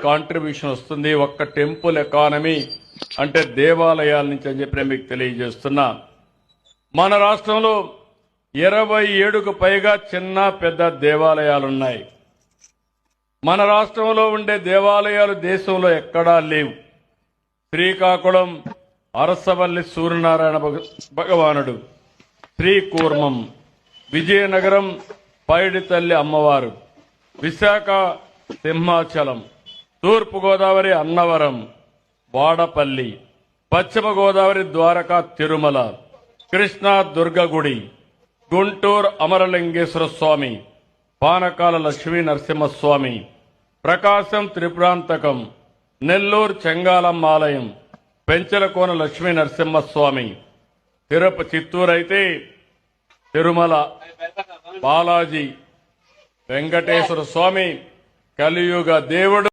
Contribution వస్తుంది. ఒక్క temple economy అంటే దేవాలయాల నుంచి అని చెప్పి మీకు తెలియజేస్తున్నా. మన రాష్ట్రంలో 27కు పైగా చిన్న పెద్ద దేవాలయాలున్నాయి. మన రాష్ట్రంలో ఉండే దేవాలయాలు దేశంలో ఎక్కడా లేవు. శ్రీకాకుళం అరసవల్లి సూర్యనారాయణ భగవానుడు, శ్రీకూర్మం, విజయనగరం పైడి తల్లి అమ్మవారు, విశాఖ సింహాచలం, తూర్పుగోదావరి అన్నవరం, వాడపల్లి, పశ్చిమ గోదావరి ద్వారకా తిరుమల, కృష్ణా దుర్గగుడి, గుంటూరు అమరలింగేశ్వర స్వామి, పానకాల లక్ష్మీ నరసింహస్వామి, ప్రకాశం త్రిపురాంతకం, నెల్లూరు చెంగాలమ్మ ఆలయం, పెంచలకోన లక్ష్మీ నరసింహస్వామి, చిత్తూరు అయితే తిరుమల బాలాజీ వెంకటేశ్వర స్వామి, కలియుగ దేవుడు.